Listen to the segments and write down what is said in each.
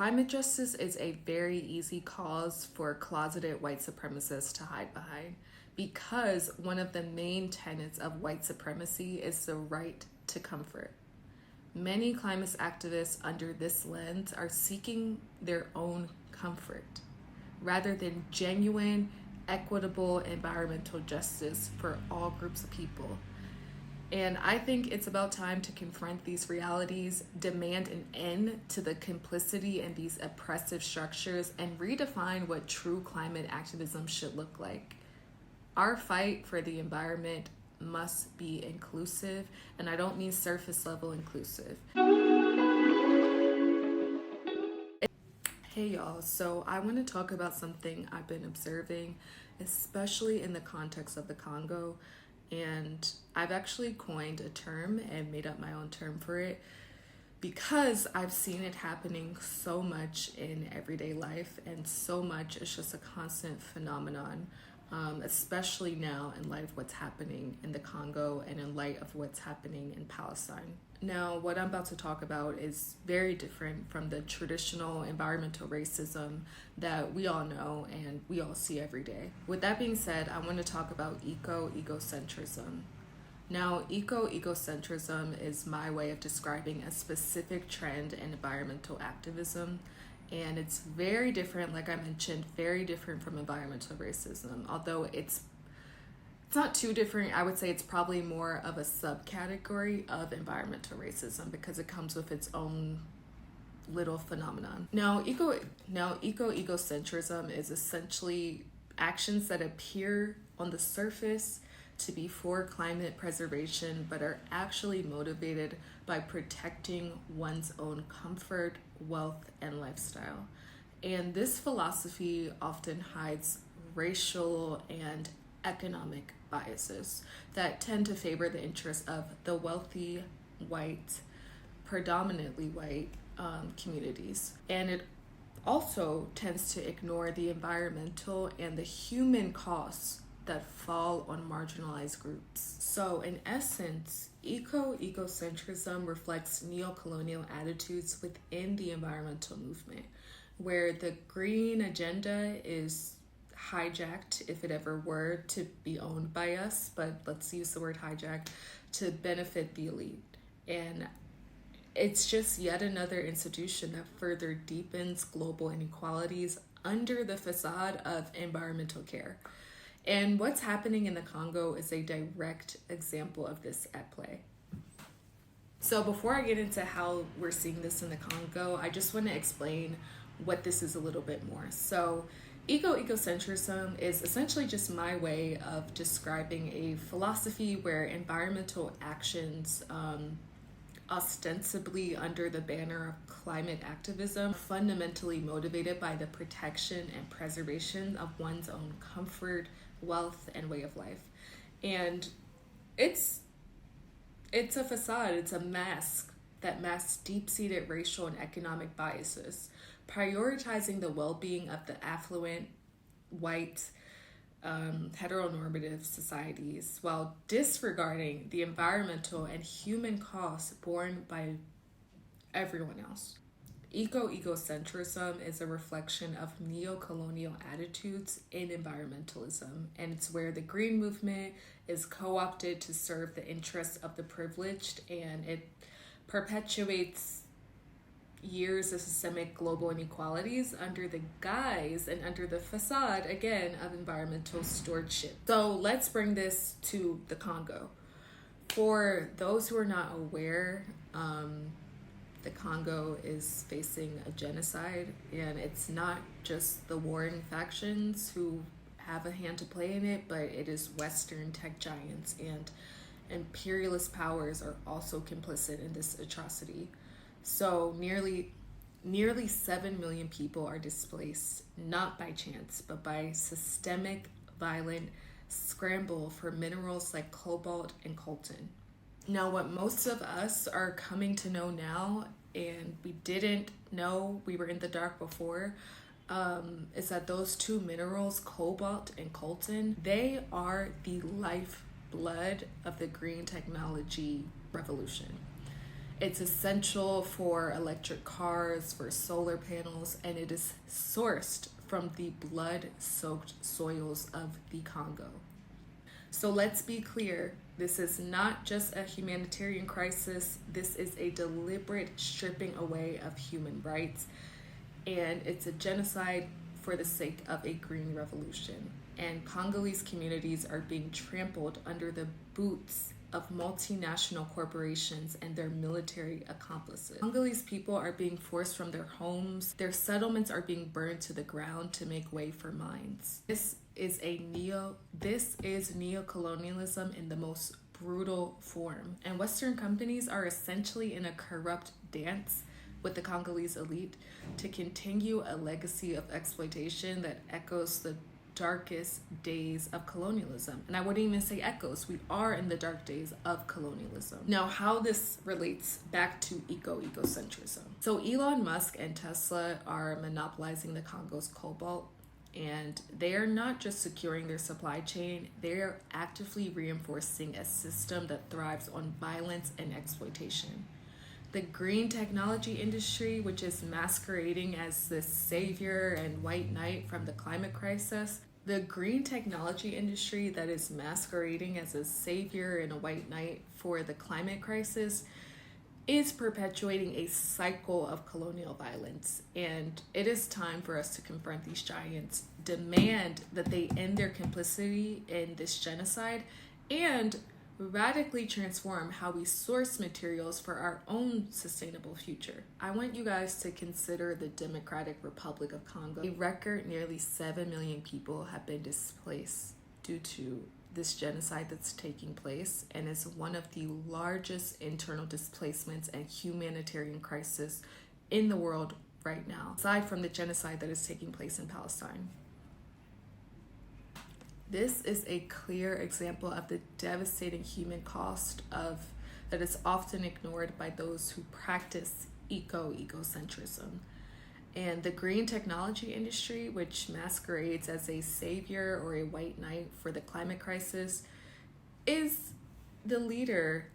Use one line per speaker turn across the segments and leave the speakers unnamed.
Climate justice is a very easy cause for closeted white supremacists to hide behind because one of the main tenets of white supremacy is the right to comfort. Many climate activists under this lens are seeking their own comfort rather than genuine, equitable environmental justice for all groups of people. And I think it's about time to confront these realities, demand an end to the complicity in these oppressive structures, and redefine what true climate activism should look like. Our fight for the environment must be inclusive, and I don't mean surface level inclusive. Hey y'all, so I want to talk about something I've been observing, especially in the context of the Congo. And I've actually coined a term and made up my own term for it because I've seen it happening so much in everyday life, and so much it's just a constant phenomenon, especially now in light of what's happening in the Congo and in light of what's happening in Palestine. Now, what I'm about to talk about is very different from the traditional environmental racism that we all know and we all see every day. With that being said, I want to talk about eco-egocentrism. Now, eco-egocentrism is my way of describing a specific trend in environmental activism, and it's very different, like I mentioned, very different from environmental racism, although it's not too different. I would say it's probably more of a subcategory of environmental racism because it comes with its own little phenomenon. Now, eco-egocentrism is essentially actions that appear on the surface to be for climate preservation, but are actually motivated by protecting one's own comfort, wealth, and lifestyle. And this philosophy often hides racial and economic biases that tend to favor the interests of the wealthy, white, predominantly white communities. And it also tends to ignore the environmental and the human costs that fall on marginalized groups. So in essence, eco-egocentrism reflects neo-colonial attitudes within the environmental movement, where the green agenda is hijacked, if it ever were to be owned by us, but let's use the word hijacked, to benefit the elite. And it's just yet another institution that further deepens global inequalities under the facade of environmental care. And what's happening in the Congo is a direct example of this at play. So before I get into how we're seeing this in the Congo, I just want to explain what this is a little bit more. So eco-egocentrism is essentially just my way of describing a philosophy where environmental actions, ostensibly under the banner of climate activism, fundamentally motivated by the protection and preservation of one's own comfort, wealth, and way of life. And it's a facade, it's a mask that masks deep-seated racial and economic biases, prioritizing the well-being of the affluent, white, heteronormative societies while disregarding the environmental and human costs borne by everyone else. Eco-egocentrism is a reflection of neo-colonial attitudes in environmentalism, and it's where the green movement is co-opted to serve the interests of the privileged, and it perpetuates years of systemic global inequalities under the guise and under the facade, again, of environmental stewardship. So let's bring this to the Congo. For those who are not aware, the Congo is facing a genocide, and it's not just the warring factions who have a hand to play in it, but it is Western tech giants and imperialist powers are also complicit in this atrocity. So nearly 7 million people are displaced, not by chance, but by systemic, violent scramble for minerals like cobalt and coltan. Now, what most of us are coming to know now, and we didn't know, we were in the dark before, is that those two minerals, cobalt and coltan, they are the lifeblood of the green technology revolution. It's essential for electric cars, for solar panels, and it is sourced from the blood-soaked soils of the Congo. So let's be clear, this is not just a humanitarian crisis, this is a deliberate stripping away of human rights, and it's a genocide for the sake of a green revolution. And Congolese communities are being trampled under the boots of multinational corporations and their military accomplices. Congolese people are being forced from their homes. Their settlements are being burned to the ground to make way for mines. This is neocolonialism in the most brutal form. And Western companies are essentially in a corrupt dance with the Congolese elite to continue a legacy of exploitation that echoes the darkest days of colonialism. And I wouldn't even say echoes, we are in the dark days of colonialism. Now, how this relates back to eco-egocentrism. So Elon Musk and Tesla are monopolizing the Congo's cobalt, and they are not just securing their supply chain, they are actively reinforcing a system that thrives on violence and exploitation. The green technology industry, which is masquerading as the savior and white knight from the climate crisis, the green technology industry that is masquerading as a savior and a white knight for the climate crisis is perpetuating a cycle of colonial violence. And it is time for us to confront these giants, demand that they end their complicity in this genocide, and radically transform how we source materials for our own sustainable future. I want you guys to consider the Democratic Republic of Congo. A record nearly 7 million people have been displaced due to this genocide that's taking place, and is one of the largest internal displacements and humanitarian crisis in the world right now, aside from the genocide that is taking place in Palestine. This is a clear example of the devastating human cost that is often ignored by those who practice eco-egocentrism. And the green technology industry, which masquerades as a savior or a white knight for the climate crisis, is the leader,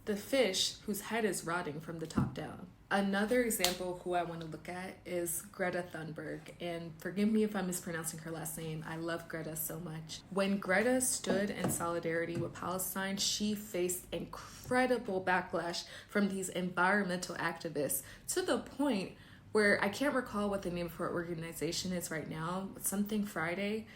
the fish whose head is rotting from the top down. Another example of who I want to look at is Greta Thunberg, and forgive me if I'm mispronouncing her last name. I love Greta so much. When Greta stood in solidarity with Palestine, she faced incredible backlash from these environmental activists, to the point where I can't recall what the name of her organization is right now, Something Friday.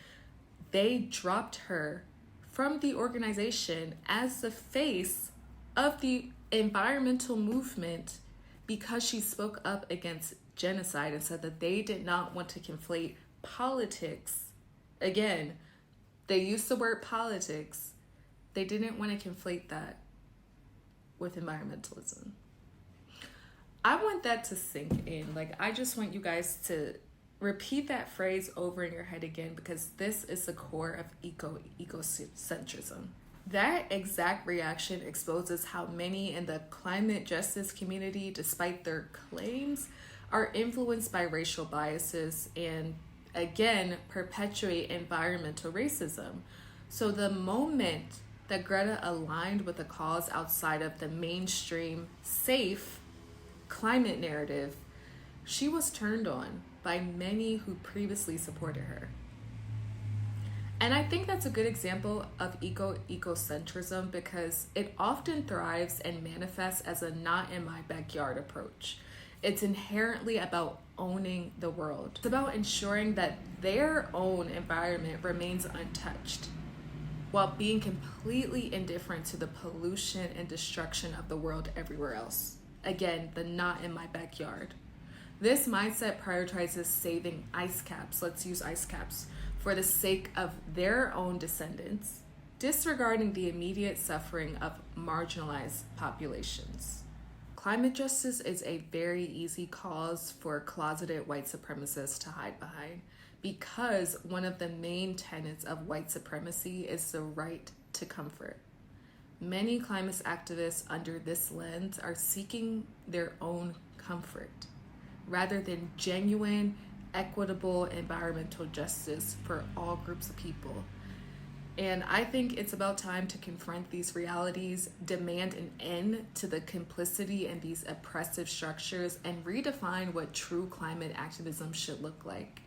They dropped her from the organization as the face of the environmental movement because she spoke up against genocide and said that they did not want to conflate politics. Again, they used the word politics. They didn't want to conflate that with environmentalism. I want that to sink in. I just want you guys to repeat that phrase over in your head again, because this is the core of egocentrism. That exact reaction exposes how many in the climate justice community, despite their claims, are influenced by racial biases and, again, perpetuate environmental racism. So the moment that Greta aligned with a cause outside of the mainstream, safe climate narrative, she was turned on by many who previously supported her. And I think that's a good example of egocentrism, because it often thrives and manifests as a not in my backyard approach. It's inherently about owning the world. It's about ensuring that their own environment remains untouched, while being completely indifferent to the pollution and destruction of the world everywhere else. Again, the not in my backyard. This mindset prioritizes saving ice caps, let's use ice caps, for the sake of their own descendants, disregarding the immediate suffering of marginalized populations. Climate justice is a very easy cause for closeted white supremacists to hide behind, because one of the main tenets of white supremacy is the right to comfort. Many climate activists under this lens are seeking their own comfort, rather than genuine, equitable environmental justice for all groups of people. And I think it's about time to confront these realities, demand an end to the complicity in these oppressive structures, and redefine what true climate activism should look like.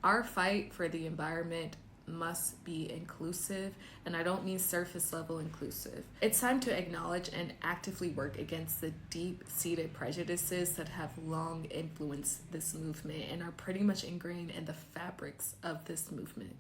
Our fight for the environment must be inclusive, and I don't mean surface level inclusive. It's time to acknowledge and actively work against the deep-seated prejudices that have long influenced this movement and are pretty much ingrained in the fabrics of this movement.